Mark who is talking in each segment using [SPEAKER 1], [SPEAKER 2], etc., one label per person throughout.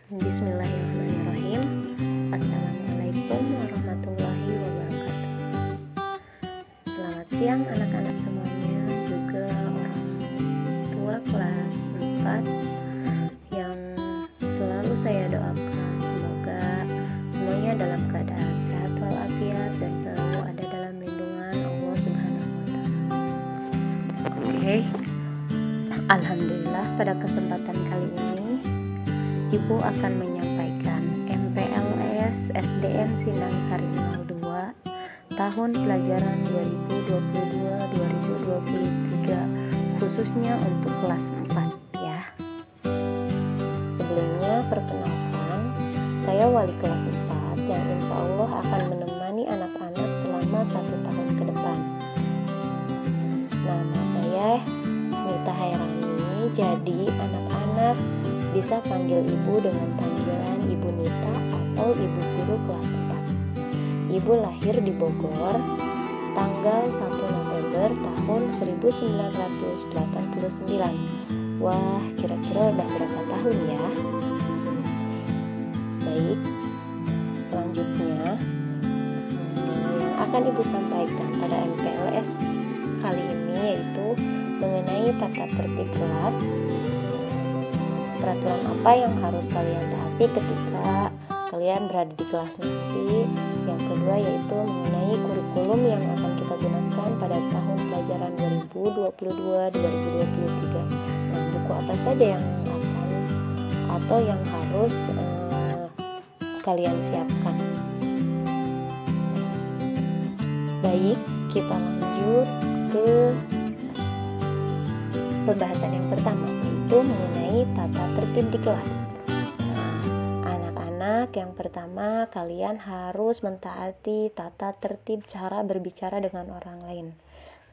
[SPEAKER 1] Bismillahirrahmanirrahim. Assalamualaikum warahmatullahi wabarakatuh. Selamat siang anak-anak semuanya, juga orang tua kelas 4 yang selalu saya doakan semoga semuanya dalam keadaan sehat walafiat dan selalu ada dalam lindungan Allah Subhanahu wa taala. Oke. Alhamdulillah, pada kesempatan kali ini Ibu akan menyampaikan MPLS SDN Sindang Sari 02 tahun pelajaran 2022-2023 khususnya untuk kelas 4 ya. Sebelumnya perkenalkan, saya wali kelas 4 yang insya Allah akan menemani anak-anak selama 1 tahun ke depan. Nama saya Nita Hairani, jadi anak-anak bisa panggil ibu dengan panggilan Ibu Nita atau Ibu Guru kelas 4. Ibu lahir di Bogor tanggal 1 November tahun 1989. Wah, kira-kira udah berapa tahun ya? Baik, selanjutnya yang akan Ibu sampaikan pada MPLS kali ini yaitu mengenai tata tertib kelas. Peraturan apa yang harus kalian taati ketika kalian berada di kelas nanti. Yang kedua yaitu mengenai kurikulum yang akan kita gunakan pada tahun pelajaran 2022-2023. Nah, buku apa saja yang akan atau yang harus kalian siapkan. Baik, kita lanjut ke pembahasan yang pertama, yaitu mengenai tata tertib di kelas. Anak-anak, yang pertama kalian harus mentaati tata tertib cara berbicara dengan orang lain.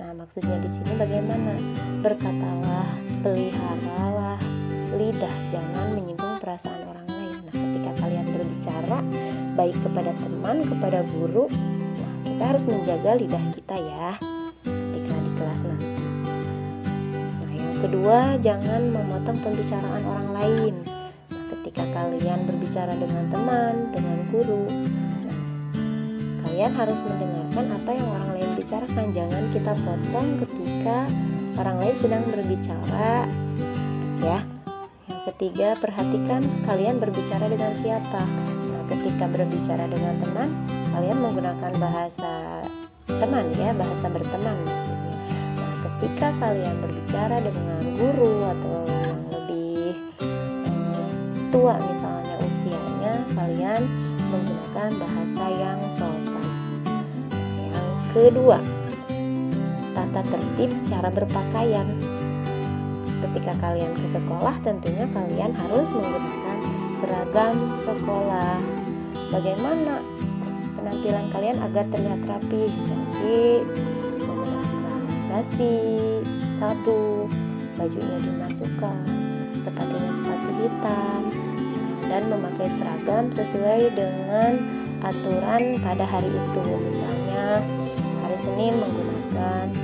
[SPEAKER 1] Nah, maksudnya di sini bagaimana? Berkatalah, peliharalah lidah, jangan menyinggung perasaan orang lain. Nah, ketika kalian berbicara baik kepada teman, kepada guru, nah, kita harus menjaga lidah kita ya ketika di kelas nanti. Kedua, jangan memotong pembicaraan orang lain. Nah, ketika kalian berbicara dengan teman, dengan guru, nah, kalian harus mendengarkan apa yang orang lain bicarakan. Jangan kita potong ketika orang lain sedang berbicara, ya. Yang ketiga, perhatikan kalian berbicara dengan siapa. Nah, ketika berbicara dengan teman, kalian menggunakan bahasa teman ya, bahasa berteman. Ketika kalian berbicara dengan guru atau yang lebih tua misalnya usianya, kalian menggunakan bahasa yang sopan. Yang kedua, tata tertib cara berpakaian. Ketika kalian ke sekolah, tentunya kalian harus menggunakan seragam sekolah. Bagaimana penampilan kalian agar terlihat rapi? Jadi dasi, sabuk, bajunya dimasukkan, sepatunya sepatu hitam, dan memakai seragam sesuai dengan aturan pada hari itu. Misalnya hari Senin menggunakan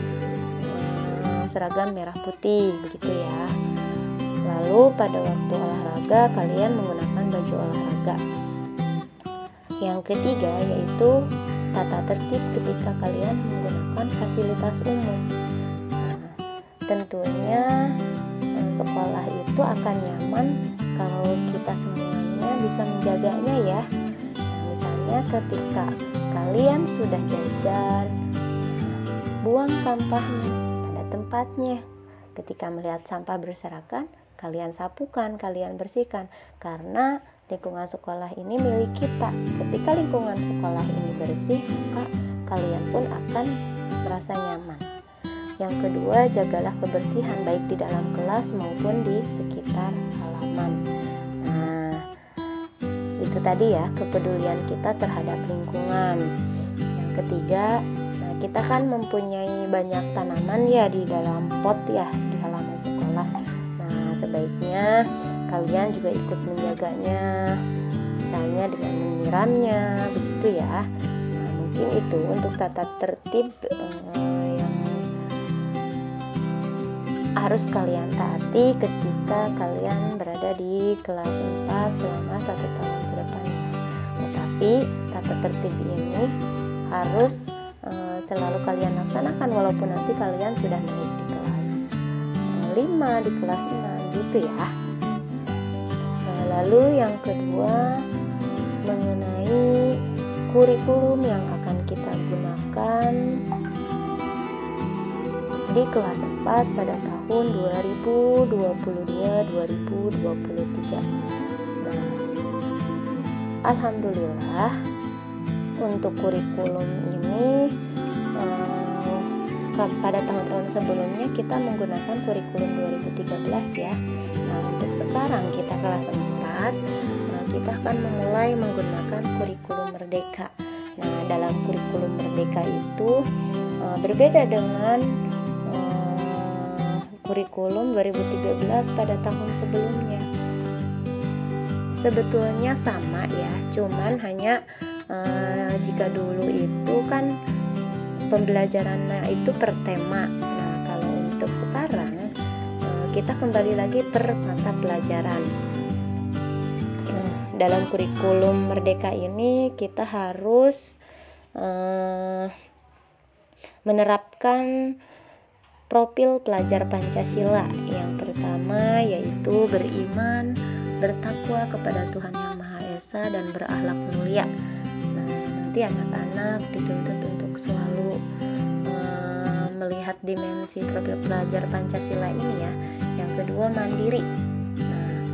[SPEAKER 1] seragam merah putih, begitu ya. Lalu pada waktu olahraga kalian menggunakan baju olahraga. Yang ketiga yaitu tata tertib ketika kalian menggunakan fasilitas umum. Nah, tentunya sekolah itu akan nyaman kalau kita semuanya bisa menjaganya ya. Nah, misalnya ketika kalian sudah jajan, buang sampahnya pada tempatnya. Ketika melihat sampah berserakan, kalian sapukan, kalian bersihkan, karena lingkungan sekolah ini milik kita. Ketika lingkungan sekolah ini bersih, maka kalian pun akan merasa nyaman. Yang kedua, jagalah kebersihan baik di dalam kelas maupun di sekitar halaman. Nah, itu tadi ya, kepedulian kita terhadap lingkungan. Yang ketiga, nah kita kan mempunyai banyak tanaman ya di dalam pot ya di halaman sekolah. Nah, sebaiknya kalian juga ikut menjaganya, misalnya dengan menyiramnya, begitu ya. Nah, mungkin itu untuk tata tertib yang harus kalian taati ketika kalian berada di kelas 4 selama 1 tahun ke depannya. Tetapi tata tertib ini harus selalu kalian laksanakan walaupun nanti kalian sudah naik di kelas 5, di kelas 6 gitu ya. Lalu yang kedua mengenai kurikulum yang akan kita gunakan di kelas 4 pada tahun 2022-2023. Nah, alhamdulillah untuk kurikulum ini pada tahun-tahun sebelumnya kita menggunakan kurikulum 2013 ya. Nah, untuk sekarang kita kelas 4, kita akan memulai menggunakan kurikulum merdeka. Nah, dalam kurikulum merdeka itu berbeda dengan kurikulum 2013 pada tahun sebelumnya. Sebetulnya sama ya, cuman hanya jika dulu itu kan pembelajarannya itu per tema. Nah, kalau untuk sekarang kita kembali lagi per mata pelajaran. Nah, dalam kurikulum merdeka ini kita harus menerapkan profil pelajar Pancasila. Yang pertama yaitu beriman, bertakwa kepada Tuhan Yang Maha Esa dan berakhlak mulia. Nah, nanti anak-anak dituntut untuk selalu melihat dimensi profil pelajar Pancasila ini ya. Yang kedua mandiri. Nah,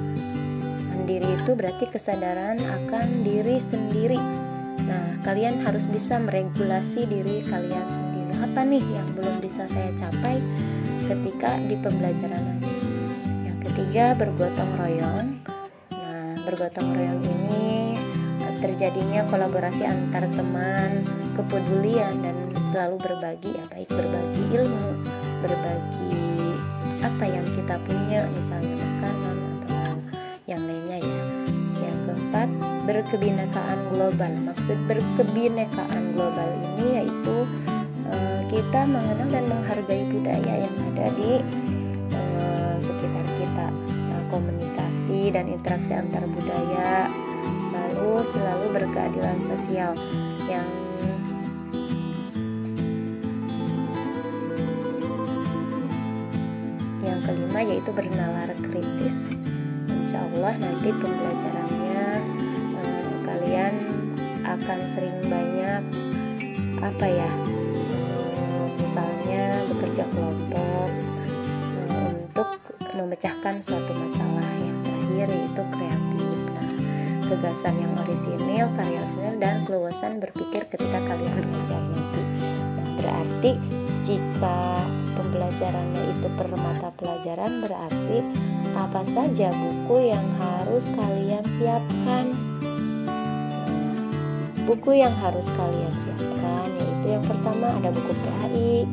[SPEAKER 1] mandiri itu berarti kesadaran akan diri sendiri. Nah, kalian harus bisa meregulasi diri kalian sendiri. Apa nih yang belum bisa saya capai ketika di pembelajaran nanti? Yang ketiga bergotong royong. Nah, bergotong royong ini terjadinya kolaborasi antar teman, kepedulian dan selalu berbagi ya, baik berbagi ilmu, berbagi apa yang kita punya, misalnya makanan atau yang lainnya ya. Yang keempat berkebinekaan global. Maksud berkebinekaan global ini yaitu kita mengenal dan menghargai budaya yang ada di sekitar kita. Nah, komunikasi dan interaksi antar budaya, lalu selalu berkeadilan sosial. Yang kelima yaitu bernalar kritis. Insya Allah nanti pembelajarannya kalian akan sering banyak misalnya bekerja kelompok untuk memecahkan suatu masalah. Yang terakhir yaitu kreatif. Nah, gagasan yang orisinil, karya orisinil dan keluasan berpikir ketika kalian belajar nanti. Nah, berarti jika pembelajarannya itu per mata pelajaran, berarti apa saja buku yang harus kalian siapkan. Buku yang harus kalian siapkan yaitu yang pertama ada buku PAI,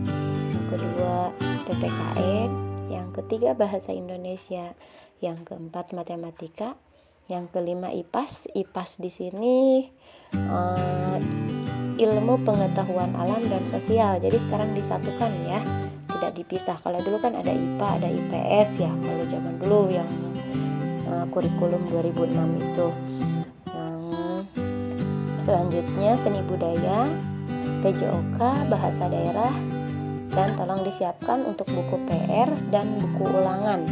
[SPEAKER 1] yang kedua PPKN, yang ketiga bahasa Indonesia, yang keempat matematika, yang kelima IPAS. IPAS di sini ilmu pengetahuan alam dan sosial. Jadi sekarang disatukan ya, tidak dipisah. Kalau dulu kan ada IPA, ada IPS ya. Kalau zaman dulu yang kurikulum 2006 itu. Selanjutnya seni budaya, PJOK, bahasa daerah, dan tolong disiapkan untuk buku PR dan buku ulangan.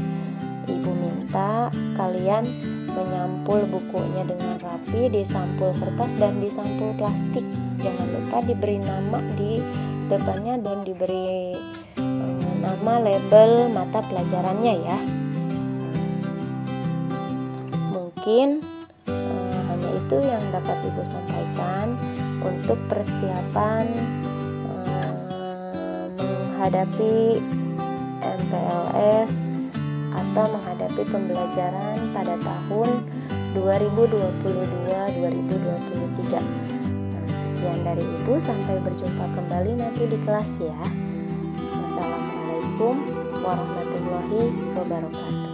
[SPEAKER 1] Ibu minta kalian menyampul bukunya dengan rapi di sampul kertas dan di sampul plastik. Jangan lupa diberi nama di depannya dan diberi nama label mata pelajarannya ya. Mungkin hanya itu yang dapat Ibu sampaikan untuk persiapan menghadapi MPLS atau menghadapi pembelajaran pada tahun 2022-2023. Sekian dari Ibu, sampai berjumpa kembali nanti di kelas ya. Wassalamualaikum warahmatullahi wabarakatuh.